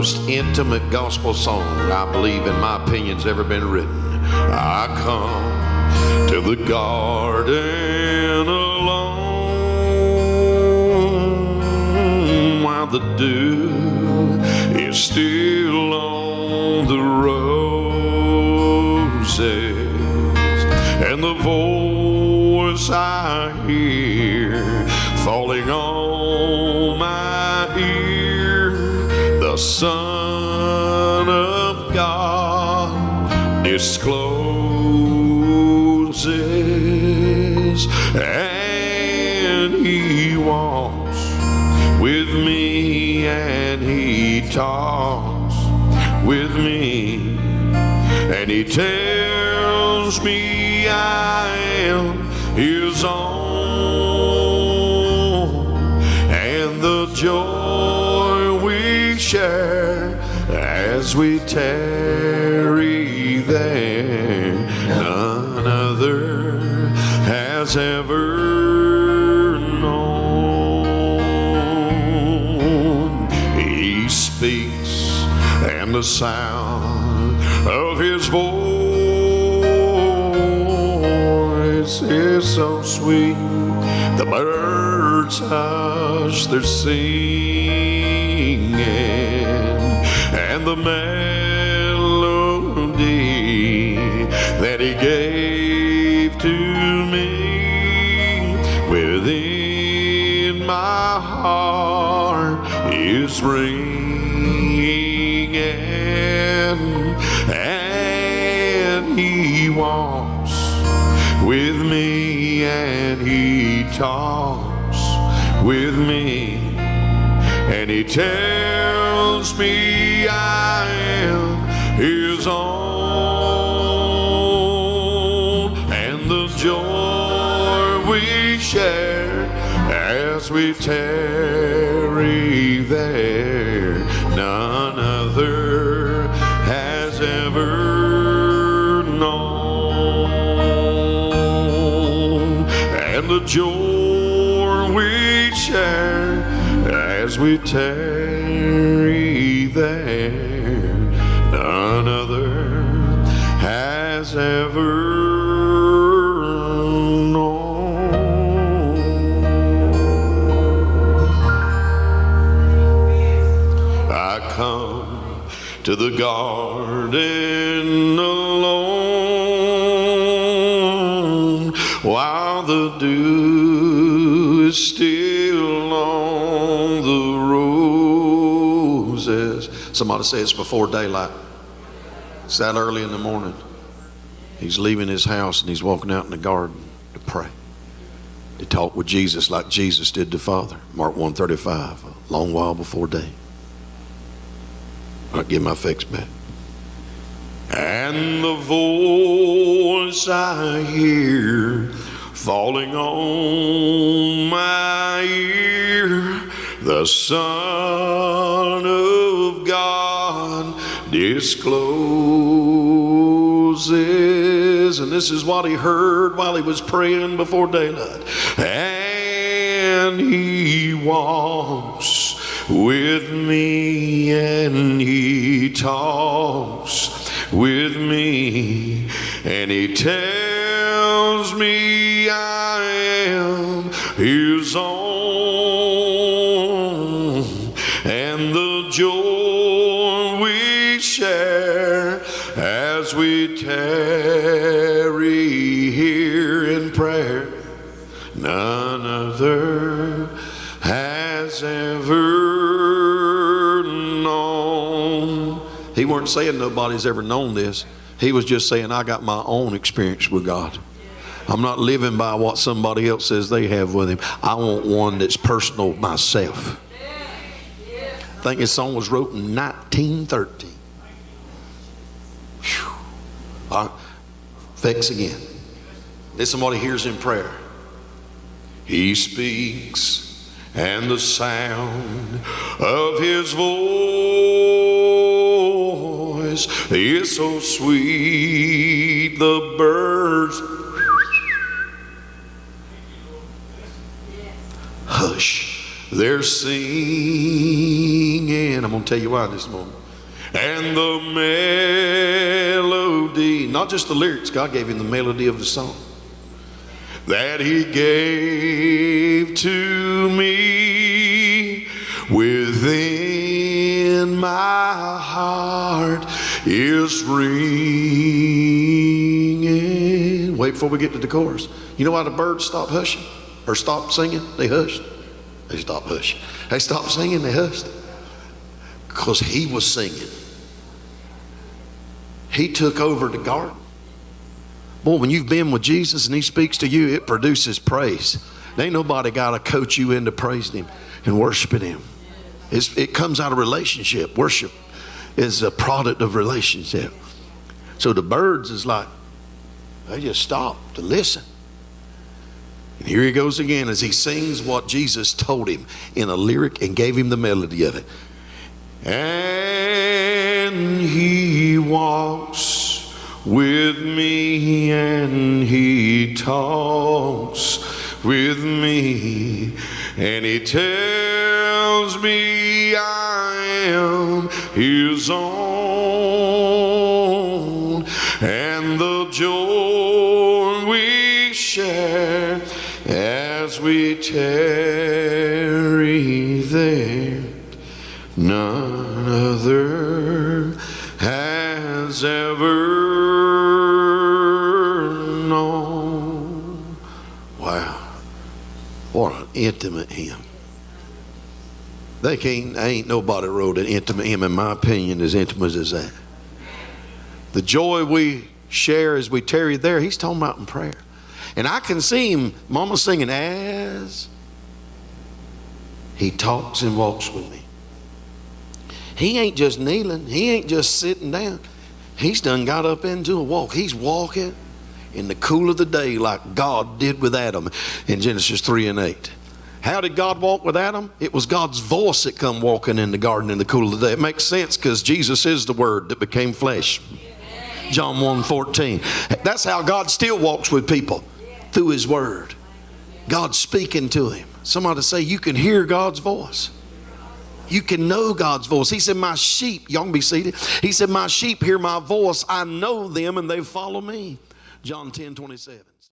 most intimate gospel song, I believe, in my opinion's ever been written. I come to the garden alone while the dew is still on the roses, and the voice I hear falling on my ear, the Son of God discloses, and He walks with me, and He talks with me, and He tells me I am His own, and the joy we share as we tarry there, none other has ever known. He speaks, and the sound of His voice is so sweet. The birds hush their singing, and the melody that He gave to me within my heart is ringing, and He walks with me, and He talks with me, and He tells me I am His own, and the joy we share as we tarry there, none other has ever known, and the joy we share as we tarry there, none other has ever known. I come to the garden alone while the dew is still on the roses. Somebody say it's before daylight. It's that early in the morning. He's leaving his house and he's walking out in the garden to pray, to talk with Jesus like Jesus did the Father. Mark 1:35, a long while before day. I'll get my fix back. And the voice I hear falling on my ear, the Son of God discloses, and this is what he heard while he was praying before daylight, and He walks with me, and He talks with me, and He tells me I am His own, and the joy we share as we tarry here in prayer, none other has ever known. He weren't saying nobody's ever known this. He was just saying, I got my own experience with God. I'm not living by what somebody else says they have with Him. I want one that's personal myself. I think this song was wrote in 1913. Fix again. Listen to what he hears in prayer. He speaks, and the sound of His voice is so sweet. The birds hush their singing, again. I'm going to tell you why this morning. And the melody, not just the lyrics, God gave him the melody of the song that he gave to me. Within my heart is ringing. Wait before we get to the chorus. You know why the birds stopped hushing or stopped singing? They hushed. They stopped hushing. They stopped singing. They hushed. Because he was singing. He took over the garden. Boy, when you've been with Jesus and he speaks to you, it produces praise. There ain't nobody got to coach you into praising him and worshiping him. It comes out of relationship. Worship is a product of relationship. So the birds is like, they just stop to listen. And here he goes again as he sings what Jesus told him in a lyric and gave him the melody of it. And he walks with me and he talks with me and he tells me I am his own, and the joy we share as we tarry there, none other has ever known. Wow, what an intimate hymn. Ain't nobody wrote an intimate hymn, in my opinion, as intimate as that. The joy we share as we tarry there, he's talking about in prayer. And I can see him, Mama, singing, as he talks and walks with me. He ain't just kneeling. He ain't just sitting down. He's done got up into a walk. He's walking in the cool of the day like God did with Adam in Genesis 3:8. How did God walk with Adam? It was God's voice that come walking in the garden in the cool of the day. It makes sense because Jesus is the Word that became flesh. John 1:14. That's how God still walks with people, through his Word. God's speaking to him. Somebody say, you can hear God's voice. You can know God's voice. He said, my sheep, y'all can be seated. He said, my sheep hear my voice. I know them and they follow me. John 10:27.